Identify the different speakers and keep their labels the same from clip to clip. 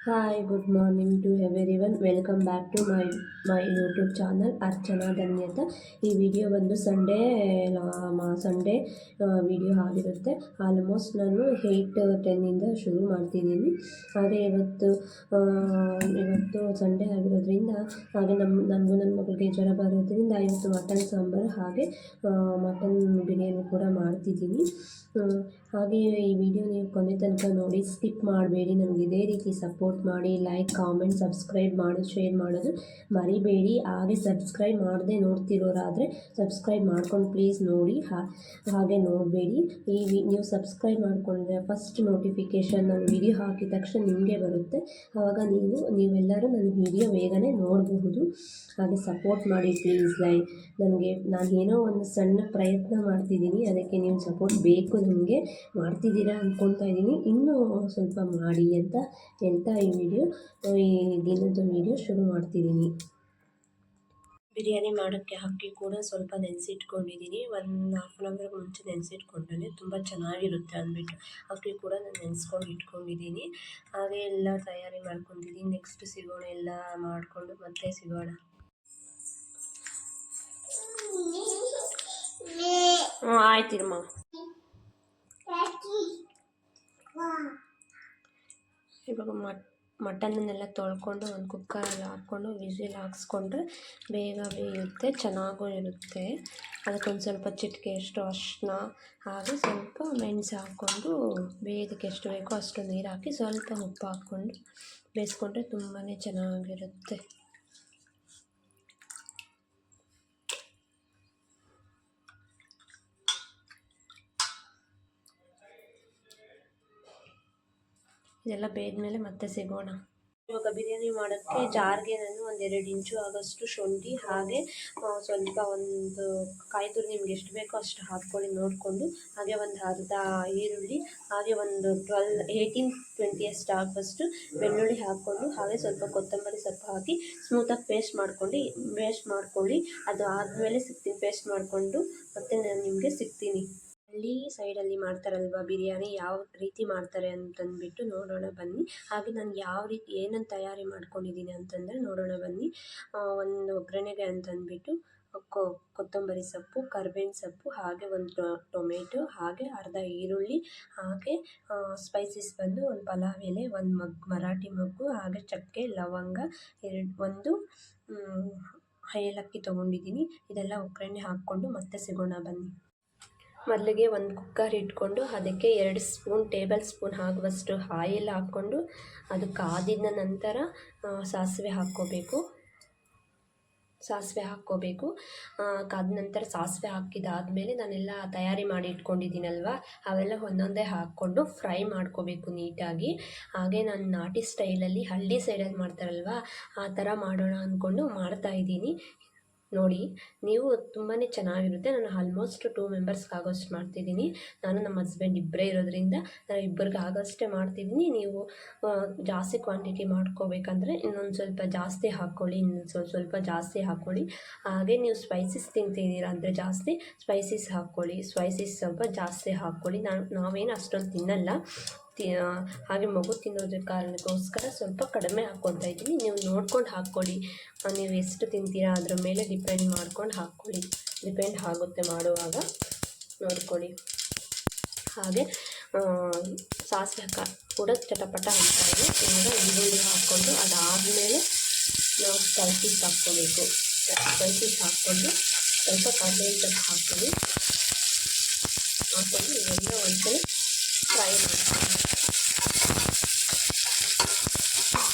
Speaker 1: Hi, good morning to everyone. Welcome back to my YouTube channel Archana Dhanyata. ಈ video ಬಂದು Sunday video ಆಗಿರುತ್ತೆ. Almost ನಾನು 8:10 ಶುರು ಮಾಡ್ತಿದ್ದೀನಿ. ಹಾಗೆ ಇವತ್ತು ಸಂಡೇ ಆಗಿರೋದ್ರಿಂದ ಹಾಗೆ ನನಗೂ ನನ್ನ ಮಗಳಿಗೆ ಜ್ವರ ಬರೋದ್ರಿಂದ ಇವತ್ತು ಮಟನ್ ಸಾಂಬಾರು ಹಾಗೆ ಮಟನ್ ಬಿರಿಯಾನಿ ಕೂಡ ಮಾಡ್ತಿದ್ದೀನಿ. ಹಾಗೆ ಈ ವಿಡಿಯೋ ನೀವು ಕೊನೆ ತನಕ ನೋಡಿ, ಸ್ಕಿಪ್ ಮಾಡಬೇಡಿ. ನನಗೆ ಇದೇ ರೀತಿ ಸಪೋರ್ಟ್ ಮಾಡಿ, ಲೈಕ್, ಕಾಮೆಂಟ್, ಸಬ್ಸ್ಕ್ರೈಬ್ ಮಾಡೋದು, ಶೇರ್ ಮಾಡೋದು ಮರಿಬೇಡಿ. ಹಾಗೆ ಸಬ್ಸ್ಕ್ರೈಬ್ ಮಾಡದೆ ನೋಡ್ತಿರೋರಾದರೆ ಸಬ್ಸ್ಕ್ರೈಬ್ ಮಾಡ್ಕೊಂಡು ಪ್ಲೀಸ್ ನೋಡಿ. ಹಾಗೆ ನೋಡಬೇಡಿ. ನೀವು ಸಬ್ಸ್ಕ್ರೈಬ್ ಮಾಡಿಕೊಂಡ್ರೆ ಫಸ್ಟ್ ನೋಟಿಫಿಕೇಷನ್ ನಾನು ವಿಡಿಯೋ ಹಾಕಿದ ತಕ್ಷಣ ನಿಮಗೆ ಬರುತ್ತೆ. ಆವಾಗ ನೀವೆಲ್ಲರೂ ನನ್ನ ವಿಡಿಯೋ ಬೇಗನೆ ನೋಡಬಹುದು. ಹಾಗೆ ಸಪೋರ್ಟ್ ಮಾಡಿ ಪ್ಲೀಸ್. ನಾನು ಏನೋ ಒಂದು ಸಣ್ಣ ಪ್ರಯತ್ನ ಮಾಡ್ತಿದ್ದೀನಿ, ಅದಕ್ಕೆ ನೀವು ಸಪೋರ್ಟ್ ಬೇಕು. ನನಗೆ ಮಾಡ್ತಿದ್ದೀರಾ ಅಂದ್ಕೊಳ್ತಾ ಇದ್ದೀನಿ. ಇನ್ನೂ ಸ್ವಲ್ಪ ಮಾಡಿ ಅಂತ ಹೇಳ್ತಾ ಈ ದಿನದ ವಿಡಿಯೋ ಶುರು ಮಾಡ್ತಿದ್ದೀನಿ. ಬಿರಿಯಾನಿ ಮಾಡೋಕ್ಕೆ ಅಕ್ಕಿ ಕೂಡ ಸ್ವಲ್ಪ ನೆನೆಸಿಟ್ಕೊಂಡಿದ್ದೀನಿ. 1 ಹಾಫ್ ಮುಂಚೆ ನೆನೆಸಿಟ್ಕೊಂಡ್ರೆ ತುಂಬ ಚೆನ್ನಾಗಿರುತ್ತೆ ಅಂದ್ಬಿಟ್ಟು ಅಕ್ಕಿ ಕೂಡ ನಾನು ನೆನೆಸ್ಕೊಂಡು ಇಟ್ಕೊಂಡಿದ್ದೀನಿ. ಹಾಗೆ ಎಲ್ಲ ತಯಾರಿ ಮಾಡ್ಕೊಂಡಿದ್ದೀನಿ. ನೆಕ್ಸ್ಟ್ ಸಿಗೋಣ, ಎಲ್ಲ ಮಾಡಿಕೊಂಡು ಮತ್ತೆ ಸಿಗೋಣ. ಆಯ್ತಿರಮ್ಮ. ಇವಾಗ ಮಟನ್ನನ್ನೆಲ್ಲ ತೊಳ್ಕೊಂಡು ಒಂದು ಕುಕ್ಕರಲ್ಲಿ ಹಾಕ್ಕೊಂಡು ವಿಸಿಲ್ ಹಾಕ್ಸ್ಕೊಂಡ್ರೆ ಬೇಗ ಬೇಯುತ್ತೆ, ಚೆನ್ನಾಗೂ ಇರುತ್ತೆ. ಅದಕ್ಕೊಂದು ಸ್ವಲ್ಪ ಚಿಟಿಕೆಯಷ್ಟು ಅರಿಶಿನ ಹಾಗೆ ಸ್ವಲ್ಪ ಮೆಣಸು ಹಾಕ್ಕೊಂಡು ಬೇಯೋದಕ್ಕೆ ಎಷ್ಟು ಬೇಕೋ ಅಷ್ಟು ನೀರು ಹಾಕಿ ಸ್ವಲ್ಪ ಉಪ್ಪು ಹಾಕ್ಕೊಂಡು ಬೇಯಿಸ್ಕೊಂಡ್ರೆ ತುಂಬಾ ಚೆನ್ನಾಗಿರುತ್ತೆ. ಇದೆಲ್ಲ ಬೇಯ್ದ್ಮೇಲೆ ಮತ್ತೆ ಸಿಗೋಣ. ಇವಾಗ ಬಿರಿಯಾನಿ ಮಾಡೋಕ್ಕೆ ಜಾರ್ಗೆ ನಾನು 1-2 ಇಂಚು ಆಗೋಷ್ಟು ಶುಂಠಿ ಹಾಗೆ ಸ್ವಲ್ಪ ಒಂದು ಕಾಯಿ ತುರಿ ನಿಮ್ಗೆ ಎಷ್ಟು ಬೇಕೋ ಅಷ್ಟು ಹಾಕ್ಕೊಳ್ಳಿ ನೋಡಿಕೊಂಡು. ಹಾಗೆ ಒಂದು ಅರ್ಧ ಈರುಳ್ಳಿ ಹಾಗೆ ಒಂದು 18-20 ಅಷ್ಟು ಆಗುವಷ್ಟು ಬೆಳ್ಳುಳ್ಳಿ ಹಾಕ್ಕೊಂಡು ಹಾಗೆ ಸ್ವಲ್ಪ ಕೊತ್ತಂಬರಿ ಸೊಪ್ಪು ಹಾಕಿ ಸ್ಮೂತಾಗಿ ಪೇಸ್ಟ್ ಮಾಡ್ಕೊಳ್ಳಿ. ಅದು ಆದಮೇಲೆ ಸಿಗ್ತೀನಿ. ಪೇಸ್ಟ್ ಮಾಡಿಕೊಂಡು ಮತ್ತೆ ನಾನು ನಿಮಗೆ ಸಿಗ್ತೀನಿ. ಹಳ್ಳಿ ಸೈಡಲ್ಲಿ ಮಾಡ್ತಾರಲ್ವ ಬಿರಿಯಾನಿ, ಯಾವ ರೀತಿ ಮಾಡ್ತಾರೆ ಅಂತಂದ್ಬಿಟ್ಟು ನೋಡೋಣ ಬನ್ನಿ. ಹಾಗೆ ನಾನು ಯಾವ ರೀತಿ ಏನನ್ನು ತಯಾರಿ ಮಾಡ್ಕೊಂಡಿದ್ದೀನಿ ಅಂತಂದರೆ ನೋಡೋಣ ಬನ್ನಿ. ಒಂದು ಒಗ್ಗರಣೆಗೆ ಅಂತಂದ್ಬಿಟ್ಟು ಕೊತ್ತಂಬರಿ ಸೊಪ್ಪು, ಕರಿಬೇವಿನ ಸೊಪ್ಪು ಹಾಗೆ ಒಂದು ಟೊಮೆಟೊ ಹಾಗೆ ಅರ್ಧ ಈರುಳ್ಳಿ ಹಾಗೆ ಸ್ಪೈಸಸ್ ಬಂದು ಒಂದು ಪಲಾವ್ ಎಲೆ, ಒಂದು ಮರಾಠಿ ಮೊಗ್ಗು ಹಾಗೆ ಚಕ್ಕೆ, ಲವಂಗ, ಒಂದು ಏಲಕ್ಕಿ ತೊಗೊಂಡಿದ್ದೀನಿ. ಇದೆಲ್ಲ ಒಗ್ಗರಣೆ ಹಾಕ್ಕೊಂಡು ಮತ್ತೆ ಸಿಗೋಣ ಬನ್ನಿ. ಮೊದಲಿಗೆ ಒಂದು ಕುಕ್ಕರ್ ಇಟ್ಕೊಂಡು ಅದಕ್ಕೆ 2 ಟೇಬಲ್ ಸ್ಪೂನ್ ಆಗುವಷ್ಟು ಆಯಿಲ್ ಹಾಕ್ಕೊಂಡು ಅದು ಕಾದಿದ ನಂತರ ಸಾಸಿವೆ ಹಾಕ್ಕೋಬೇಕು. ಕಾದ ನಂತರ ಸಾಸಿವೆ ಹಾಕಿದಾದಮೇಲೆ ನಾನೆಲ್ಲ ತಯಾರಿ ಮಾಡಿ ಇಟ್ಕೊಂಡಿದ್ದೀನಲ್ವ, ಅವೆಲ್ಲ ಒಂದೊಂದೇ ಹಾಕ್ಕೊಂಡು ಫ್ರೈ ಮಾಡ್ಕೋಬೇಕು ನೀಟಾಗಿ. ಹಾಗೆ ನಾನು ನಾಟಿ ಸ್ಟೈಲಲ್ಲಿ ಹಳ್ಳಿ ಸೈಡಲ್ಲಿ ಮಾಡ್ತಾರಲ್ವ ಆ ಥರ ಮಾಡೋಣ ಅಂದ್ಕೊಂಡು ಮಾಡ್ತಾಯಿದ್ದೀನಿ. ನೋಡಿ, ನೀವು ತುಂಬಾ ಚೆನ್ನಾಗಿರುತ್ತೆ. ನಾನು ಆಲ್ಮೋಸ್ಟ್ 2 ಮೆಂಬರ್ಸ್ಗೆ ಆಗೋಷ್ಟು ಮಾಡ್ತಿದ್ದೀನಿ. ನಾನು ನಮ್ಮ ಹಸ್ಬೆಂಡ್ ಇಬ್ಬರೇ ಇರೋದ್ರಿಂದ ನಾನು ಇಬ್ಬರಿಗೆ ಆಗೋಷ್ಟೇ ಮಾಡ್ತಿದ್ದೀನಿ. ನೀವು ಜಾಸ್ತಿ ಕ್ವಾಂಟಿಟಿ ಮಾಡ್ಕೋಬೇಕಂದ್ರೆ ಇನ್ನೊಂದು ಸ್ವಲ್ಪ ಜಾಸ್ತಿ ಹಾಕ್ಕೊಳ್ಳಿ, ಇನ್ನೊಂದು ಸ್ವಲ್ಪ ಜಾಸ್ತಿ ಹಾಕ್ಕೊಳ್ಳಿ. ಹಾಗೆ ನೀವು ಸ್ಪೈಸಸ್ ತಿಂತಿದ್ದೀರಾ ಅಂದರೆ ಜಾಸ್ತಿ ಸ್ಪೈಸಸ್ ಹಾಕ್ಕೊಳ್ಳಿ, ಸ್ಪೈಸಸ್ ಸ್ವಲ್ಪ ಜಾಸ್ತಿ ಹಾಕ್ಕೊಳ್ಳಿ. ನಾವೇನು ಅಷ್ಟೊಂದು ತಿನ್ನಲ್ಲ, ಹಾಗೆ ಮಗು ತಿನ್ನೋದ್ರ ಕಾರಣಕ್ಕೋಸ್ಕರ ಸ್ವಲ್ಪ ಕಡಿಮೆ ಹಾಕ್ಕೊಳ್ತಾ ಇದ್ದೀನಿ. ನೀವು ನೋಡ್ಕೊಂಡು ಹಾಕ್ಕೊಳ್ಳಿ. ನೀವು ಎಷ್ಟು ತಿಂತೀರಾ ಅದ್ರ ಮೇಲೆ ಡಿಪೆಂಡ್ ಮಾಡ್ಕೊಂಡು ಹಾಕ್ಕೊಳ್ಳಿ. ಡಿಪೆಂಡ್ ಆಗುತ್ತೆ ಮಾಡುವಾಗ, ನೋಡ್ಕೊಳ್ಳಿ. ಹಾಗೆ ಸಾಸಿವೆ ಕೂಡ ಚಟಪಟ ಅಂತಾಯಿದೆ. ಇವಾಗ ಈರುಳ್ಳಿ ಹಾಕ್ಕೊಂಡು ಅದಾದಮೇಲೆ ನಾವು ಸ್ಪೈಸಸ್ ಹಾಕ್ಕೋಬೇಕು. ಸ್ಪೈಸಸ್ ಹಾಕ್ಕೊಂಡು ಸ್ವಲ್ಪ ಕರಿಬೇವಿನ ಸೊಪ್ಪು ಹಾಕ್ಕೊಂಡು ಇವೆಲ್ಲ ಒಂದ್ಸಲ ಫ್ರೈ ಮಾಡ್ತೀನಿ.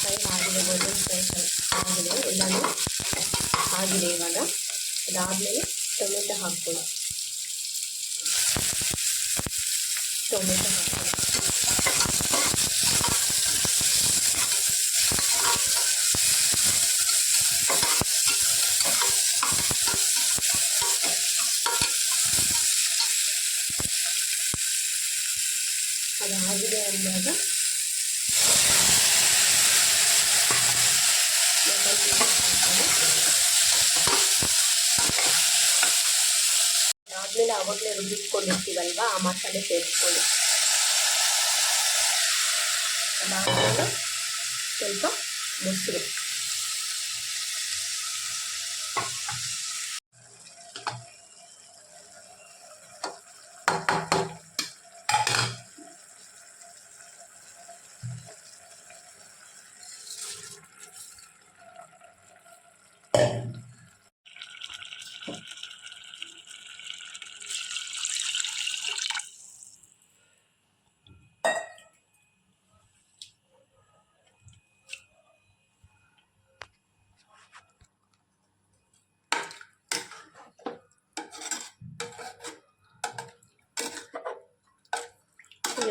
Speaker 1: ಫ್ರೈ ಆಗಿದೆ, ಗೋಲ್ಡನ್ ಫ್ರೈ ಆಗಿದೆ, ಎಲ್ಲನೂ ಆಗಿದೆ. ಇವಾಗ ಅದಾದಮೇಲೆ ಟೊಮೆಟೊ ಹಾಕ್ಕೊಳ್ಳಿ. ಅದಾಗಿದೆ ಅಂದಾಗ ಅದಾದಮೇಲೆ ಆವಾಗಲೇ ರುಬ್ಬಿಟ್ಕೊಂಡಿರ್ತೀವಲ್ವ ಆ ಮಸಾಲೆ ಸೇರಿಸ್ಕೊಳ್ಳಿ. ಅದಾದಮೇಲೆ ಸ್ವಲ್ಪ ಮೊಸರು.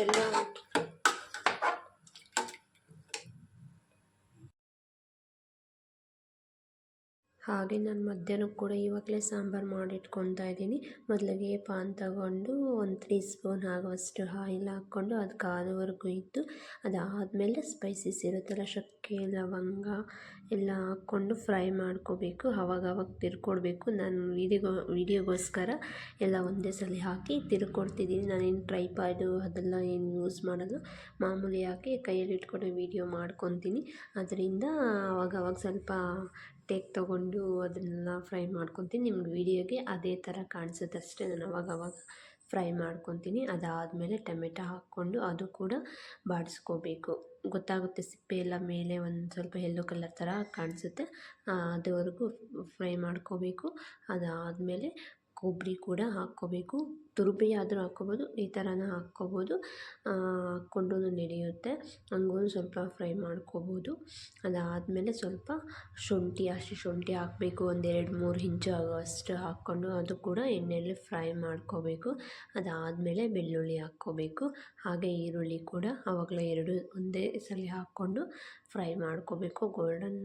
Speaker 1: ಎಲ್ಲ ಹಾಗೆ ನಾನು ಮಧ್ಯಾಹ್ನಕ್ಕೆ ಕೂಡ ಇವಾಗಲೇ ಸಾಂಬಾರು ಮಾಡಿಟ್ಕೊತಾ ಇದ್ದೀನಿ. ಮೊದಲಿಗೆ ಪಾನ್ ತಗೊಂಡು 1 3 ಸ್ಪೂನ್ ಆಗುವಷ್ಟು ಆಯಿಲ್ ಹಾಕ್ಕೊಂಡು ಅದು ಕಾದುವರೆಗೂ ಇದ್ದು, ಅದಾದಮೇಲೆ ಸ್ಪೈಸಸ್ ಇರುತ್ತಲ್ಲ, ಚಕ್ಕೆ ಲವಂಗ ಎಲ್ಲ ಹಾಕ್ಕೊಂಡು ಫ್ರೈ ಮಾಡ್ಕೋಬೇಕು. ಆವಾಗ ತಿರ್ಕೊಡ್ಬೇಕು. ನಾನು ವೀಡಿಯೋಗೋಸ್ಕರ ಎಲ್ಲ ಒಂದೇ ಸಲ ಹಾಕಿ ತಿರ್ಕೊಡ್ತಿದ್ದೀನಿ. ನಾನೇನು ಟ್ರೈಪಾಡು ಅದೆಲ್ಲ ಏನು ಯೂಸ್ ಮಾಡೋದು, ಮಾಮೂಲಿ ಹಾಕಿ ಕೈಯಲ್ಲಿ ಇಟ್ಕೊಂಡು ವೀಡಿಯೋ ಮಾಡ್ಕೊತೀನಿ. ಅದರಿಂದ ಅವಾಗವಾಗ ಸ್ವಲ್ಪ ಟೇಕ್ ತೊಗೊಂಡು ಅದನ್ನೆಲ್ಲ ಫ್ರೈ ಮಾಡ್ಕೊತೀನಿ. ನಿಮ್ಗೆ ವೀಡಿಯೋಗೆ ಅದೇ ಥರ ಕಾಣಿಸುತ್ತೆ ಅಷ್ಟೇ. ನಾನು ಅವಾಗವಾಗ ಫ್ರೈ ಮಾಡ್ಕೊತೀನಿ. ಅದಾದಮೇಲೆ ಟೊಮೆಟೊ ಹಾಕ್ಕೊಂಡು ಅದು ಕೂಡ ಬಾಡಿಸ್ಕೋಬೇಕು. ಗೊತ್ತಾಗುತ್ತೆ, ಸಿಪ್ಪೆ ಎಲ್ಲ ಮೇಲೆ ಒಂದು ಸ್ವಲ್ಪ ಯೆಲ್ಲೋ ಕಲರ್ ಥರ ಕಾಣಿಸುತ್ತೆ, ಅದುವರೆಗೂ ಫ್ರೈ ಮಾಡ್ಕೋಬೇಕು. ಅದಾದಮೇಲೆ ಕೊಬ್ಬರಿ ಕೂಡ ಹಾಕ್ಕೋಬೇಕು. ತುರುಬಿ ಆದರೂ ಹಾಕ್ಕೋಬೋದು, ಈ ಥರನೂ ಹಾಕ್ಕೋಬೋದು, ಹಾಕ್ಕೊಂಡು ನಡೆಯುತ್ತೆ. ಹಂಗೂ ಸ್ವಲ್ಪ ಫ್ರೈ ಮಾಡ್ಕೋಬೋದು. ಅದಾದಮೇಲೆ ಸ್ವಲ್ಪ ಹಸಿ ಶುಂಠಿ ಹಾಕಬೇಕು. ಒಂದು 2-3 ಇಂಚು ಆಗುವಷ್ಟು ಹಾಕ್ಕೊಂಡು ಅದು ಕೂಡ ಎಣ್ಣೆಯಲ್ಲಿ ಫ್ರೈ ಮಾಡ್ಕೋಬೇಕು. ಅದಾದಮೇಲೆ ಬೆಳ್ಳುಳ್ಳಿ ಹಾಕ್ಕೋಬೇಕು. ಹಾಗೆ ಈರುಳ್ಳಿ ಕೂಡ ಆವಾಗಲೇ 2 ಒಂದೇ ಸಲ ಹಾಕ್ಕೊಂಡು ಫ್ರೈ ಮಾಡ್ಕೋಬೇಕು. ಗೋಲ್ಡನ್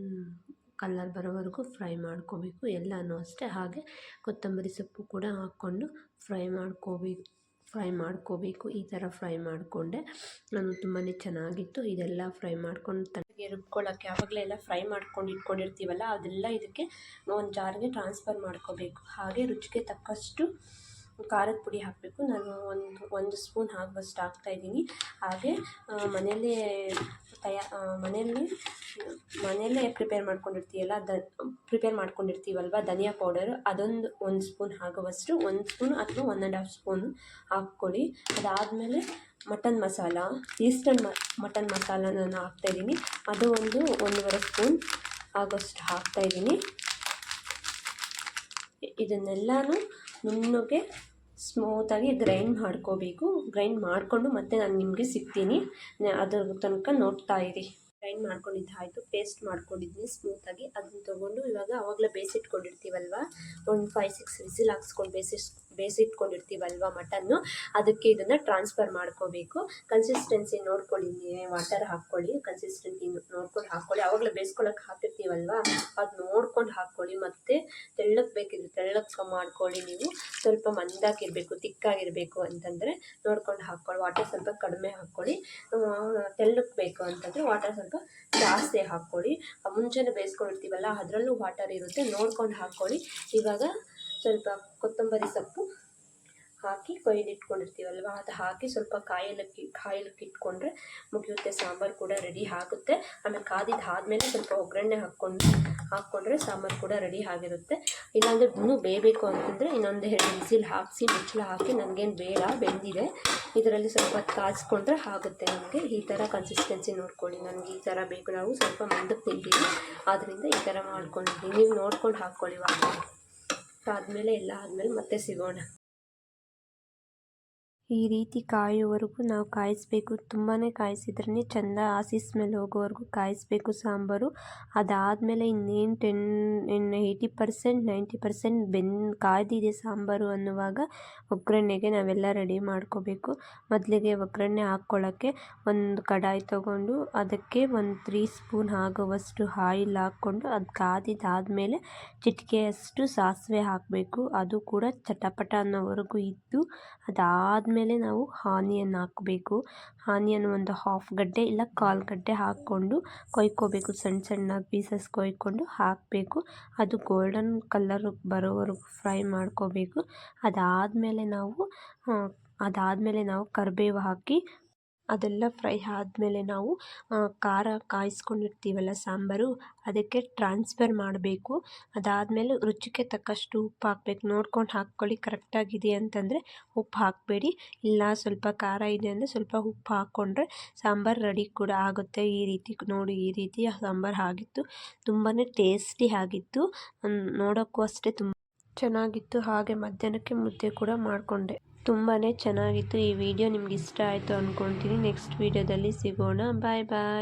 Speaker 1: ಕಲರ್ ಬರೋವರೆಗೂ ಫ್ರೈ ಮಾಡ್ಕೋಬೇಕು ಎಲ್ಲನೂ ಅಷ್ಟೇ. ಹಾಗೆ ಕೊತ್ತಂಬರಿ ಸೊಪ್ಪು ಕೂಡ ಹಾಕ್ಕೊಂಡು ಫ್ರೈ ಮಾಡ್ಕೋಬೇಕು. ಈ ಥರ ಫ್ರೈ ಮಾಡಿಕೊಂಡೆ ನಾನು ತುಂಬಾ ಚೆನ್ನಾಗಿತ್ತು. ಇದೆಲ್ಲ ಫ್ರೈ ಮಾಡ್ಕೊಂಡು ತಣ್ಣಗೆ ರುಬ್ಕೊಳ್ಳೋಕ್ಕೆ ಆವಾಗಲೇ ಎಲ್ಲ ಫ್ರೈ ಮಾಡ್ಕೊಂಡು ಇಟ್ಕೊಂಡಿರ್ತೀವಲ್ಲ, ಅದೆಲ್ಲ ಇದಕ್ಕೆ ಒಂದು ಜಾರ್ಗೆ ಟ್ರಾನ್ಸ್ಫರ್ ಮಾಡ್ಕೋಬೇಕು. ಹಾಗೆ ರುಚಿಗೆ ತಕ್ಕಷ್ಟು ಖಾರದ ಪುಡಿ ಹಾಕಬೇಕು. ನಾನು ಒಂದು ಸ್ಪೂನ್ ಆಗುವಷ್ಟು ಹಾಕ್ತಾಯಿದ್ದೀನಿ. ಹಾಗೆ ಮನೆಯಲ್ಲೇ ಪ್ರಿಪೇರ್ ಮಾಡ್ಕೊಂಡಿರ್ತೀವಲ್ವ ಧನಿಯಾ ಪೌಡರು, ಅದೊಂದು 1 ಸ್ಪೂನ್ ಆಗುವಷ್ಟು, 1 ಸ್ಪೂನ್ ಅಥವಾ 1.5 ಸ್ಪೂನು ಹಾಕ್ಕೊಳ್ಳಿ. ಅದಾದಮೇಲೆ mutton masala, eastern mutton masala ನಾನು ಹಾಕ್ತಾಯಿದ್ದೀನಿ. ಅದು 1.5 ಸ್ಪೂನ್ ಆಗೋಷ್ಟು ಹಾಕ್ತಾಯಿದ್ದೀನಿ. ಇದನ್ನೆಲ್ಲನೂ ನುಣ್ಣಗೆ ಸ್ಮೂತಾಗಿ ಗ್ರೈಂಡ್ ಮಾಡ್ಕೋಬೇಕು. ಗ್ರೈಂಡ್ ಮಾಡಿಕೊಂಡು ಮತ್ತೆ ನಾನು ನಿಮಗೆ ಸಿಗ್ತೀನಿ. ಅದರ ತನಕ ನೋಡ್ತಾ ಇರಿ. ಗ್ರೈಂಡ್ ಮಾಡ್ಕೊಂಡಿದ್ದಾಯಿತು, ಪೇಸ್ಟ್ ಮಾಡ್ಕೊಂಡಿದ್ದೀನಿ ಸ್ಮೂತಾಗಿ. ಅದನ್ನ ತೊಗೊಂಡು ಇವಾಗ ಆವಾಗಲೇ ಬೇಯಿಸಿಟ್ಕೊಂಡಿರ್ತೀವಲ್ವ, ಒಂದು 5-6 ವಿಸಿಲ್ ಹಾಕ್ಸ್ಕೊಂಡು ಬೇಯಿಸಿಟ್ಕೊಂಡಿರ್ತೀವಲ್ವ ಮಟನ್ನು, ಅದಕ್ಕೆ ಇದನ್ನು ಟ್ರಾನ್ಸ್ಫರ್ ಮಾಡ್ಕೋಬೇಕು. ಕನ್ಸಿಸ್ಟೆನ್ಸಿ ನೋಡ್ಕೊಳ್ಳಿ, ವಾಟರ್ ಹಾಕ್ಕೊಳ್ಳಿ, ಕನ್ಸಿಸ್ಟೆನ್ಸಿ ನೋಡ್ಕೊಂಡು ಹಾಕ್ಕೊಳ್ಳಿ. ಆವಾಗಲೇ ಬೇಯಿಸ್ಕೊಳ್ಳೋಕೆ ಹಾಕಿರ್ತೀವಲ್ವ, ಅದು ನೋಡ್ಕೊಂಡು ಹಾಕ್ಕೊಳ್ಳಿ. ಮತ್ತು ತೆಳ್ಳಗೆ ಬೇಕಿದ್ರೆ ತೆಳ್ಳಗೆ ಮಾಡ್ಕೊಳ್ಳಿ. ನೀವು ಸ್ವಲ್ಪ ಮಂದಾಗಿರಬೇಕು, ತಿಕ್ಕಾಗಿರಬೇಕು ಅಂತಂದರೆ ನೋಡ್ಕೊಂಡು ಹಾಕ್ಕೊಳ್ಳಿ. ವಾಟರ್ ಸ್ವಲ್ಪ ಕಡಿಮೆ ಹಾಕ್ಕೊಳ್ಳಿ. ತೆಳ್ಳಗೆ ಬೇಕು ಅಂತಂದರೆ ವಾಟರ್ ಸ್ವಲ್ಪ ಜಾಸ್ತಿ ಹಾಕ್ಕೊಳ್ಳಿ. ಮುಂಚೆನೇ ಬೇಯಿಸ್ಕೊಂಡಿರ್ತೀವಲ್ಲ, ಅದರಲ್ಲೂ ವಾಟರ್ ಇರುತ್ತೆ, ನೋಡ್ಕೊಂಡು ಹಾಕ್ಕೊಳ್ಳಿ. ಇವಾಗ ಸ್ವಲ್ಪ ಕೊತ್ತಂಬರಿ ಸೊಪ್ಪು ಹಾಕಿ ಕೊಯ್ದಿಟ್ಕೊಂಡಿರ್ತೀವಲ್ವ, ಅದು ಹಾಕಿ ಸ್ವಲ್ಪ ಕಾಯಲಿಕ್ಕೆ ಇಟ್ಕೊಂಡ್ರೆ ಮುಗಿಯುತ್ತೆ. ಸಾಂಬಾರು ಕೂಡ ರೆಡಿ ಆಗುತ್ತೆ. ಆಮೇಲೆ ಕಾದಿದ್ದಾದಮೇಲೆ ಸ್ವಲ್ಪ ಒಗ್ಗರಣೆ ಹಾಕ್ಕೊಂಡ್ರೆ ಸಾಂಬಾರು ಕೂಡ ರೆಡಿ ಆಗಿರುತ್ತೆ. ಇಲ್ಲಾಂದರೆ ಇನ್ನೂ ಬೇಯಬೇಕು ಅಂತಂದರೆ ಇನ್ನೊಂದು 2 ವಿಸಿಲ್ ಹಾಕಿಸಿ ಮುಚ್ಚಳ ಹಾಕಿ, ನನಗೇನು ಬೇಡ, ಬೆಂದಿದೆ. ಇದರಲ್ಲಿ ಸ್ವಲ್ಪ ಕಾಯಿಸ್ಕೊಂಡ್ರೆ ಆಗುತ್ತೆ ನಮಗೆ. ಈ ಥರ ಕನ್ಸಿಸ್ಟೆನ್ಸಿ ನೋಡ್ಕೊಳ್ಳಿ. ನನಗೆ ಈ ಥರ ಬೇಕು, ನಾವು ಸ್ವಲ್ಪ ಮಂದಕ್ಕೆ ತಿಂತೀವಿ, ಆದ್ದರಿಂದ ಈ ಥರ ಮಾಡ್ಕೊಂಡಿದ್ದೀನಿ. ನೀವು ನೋಡ್ಕೊಂಡು ಹಾಕ್ಕೊಳ್ಳಿ. ಆದಮೇಲೆ ಎಲ್ಲ ಆದಮೇಲೆ ಮತ್ತೆ ಸಿಗೋಣ. ಈ ರೀತಿ ಕಾಯುವವರೆಗೂ ನಾವು ಕಾಯಿಸಬೇಕು. ತುಂಬಾ ಕಾಯಿಸಿದ್ರೇ ಚೆಂದ, ಹಸಿ ಸ್ಮೆಲ್ ಹೋಗೋವರೆಗೂ ಕಾಯಿಸಬೇಕು ಸಾಂಬಾರು. ಅದಾದಮೇಲೆ ಇನ್ನೇನು 80% 90% ಕಾಯ್ದಿದೆ ಸಾಂಬಾರು ಅನ್ನುವಾಗ ಒಗ್ಗರಣೆಗೆ ನಾವೆಲ್ಲ ರೆಡಿ ಮಾಡ್ಕೋಬೇಕು. ಮೊದಲಿಗೆ ಒಗ್ಗರಣೆ ಹಾಕ್ಕೊಳ್ಳೋಕ್ಕೆ ಒಂದು ಕಡಾಯಿ ತೊಗೊಂಡು ಅದಕ್ಕೆ 1 3 ಸ್ಪೂನ್ ಆಗುವಷ್ಟು ಆಯಿಲ್ ಹಾಕ್ಕೊಂಡು ಅದು ಕಾದಿದ್ದಾದಮೇಲೆ ಚಿಟಿಕೆಯಷ್ಟು ಸಾಸಿವೆ ಹಾಕಬೇಕು. ಅದು ಕೂಡ ಚಟಪಟ ಅನ್ನೋವರೆಗೂ ಇದ್ದು, ಅದಾದಮೇಲೆ ನಾವು ಆನಿಯನ್ ಹಾಕಬೇಕು. ಆನಿಯನ್ ಒಂದು 1/2 ಗಡ್ಡೆ ಇಲ್ಲ 1/4 ಗಡ್ಡೆ ಹಾಕ್ಕೊಂಡು ಕೊಯ್ಕೋಬೇಕು. ಸಣ್ಣ ಪೀಸಸ್ ಕೊಯ್ಕೊಂಡು ಹಾಕಬೇಕು. ಅದು ಗೋಲ್ಡನ್ ಕಲರ್ ಬರೋವರೆಗೂ ಫ್ರೈ ಮಾಡ್ಕೋಬೇಕು. ಅದಾದಮೇಲೆ ನಾವು ಕರಿಬೇವು ಹಾಕಿ ಅದೆಲ್ಲ ಫ್ರೈ ಆದಮೇಲೆ ನಾವು ಖಾರ ಕಾಯಿಸ್ಕೊಂಡಿರ್ತೀವಲ್ಲ ಸಾಂಬಾರು ಅದಕ್ಕೆ ಟ್ರಾನ್ಸ್ಫರ್ ಮಾಡಬೇಕು. ಅದಾದಮೇಲೆ ರುಚಿಗೆ ತಕ್ಕಷ್ಟು ಉಪ್ಪು ಹಾಕ್ಬೇಕು. ನೋಡ್ಕೊಂಡು ಹಾಕ್ಕೊಳ್ಳಿ, ಕರೆಕ್ಟಾಗಿದೆ ಅಂತಂದರೆ ಉಪ್ಪು ಹಾಕಬೇಡಿ. ಇಲ್ಲ ಸ್ವಲ್ಪ ಖಾರ ಇದೆ ಅಂದರೆ ಸ್ವಲ್ಪ ಉಪ್ಪು ಹಾಕ್ಕೊಂಡ್ರೆ ಸಾಂಬಾರು ರೆಡಿ ಕೂಡ ಆಗುತ್ತೆ. ಈ ರೀತಿ ನೋಡಿ, ಈ ರೀತಿ ಸಾಂಬಾರು ಆಗಿತ್ತು. ತುಂಬಾ ಟೇಸ್ಟಿ ಆಗಿತ್ತು. ನೋಡೋಕ್ಕೂ ಅಷ್ಟೇ ತುಂಬ ಚೆನ್ನಾಗಿತ್ತು. ಹಾಗೆ ಮಧ್ಯಾಹ್ನಕ್ಕೆ ಮುದ್ದೆ ಕೂಡ ಮಾಡಿಕೊಂಡೆ. ತುಂಬಾ ಚೆನ್ನಾಗಿತ್ತು. ಈ ವಿಡಿಯೋ ನಿಮ್ಗೆ ಇಷ್ಟ ಆಯಿತು ಅಂದ್ಕೊಳ್ತೀನಿ. ನೆಕ್ಸ್ಟ್ ವಿಡಿಯೋದಲ್ಲಿ ಸಿಗೋಣ. ಬಾಯ್ ಬಾಯ್.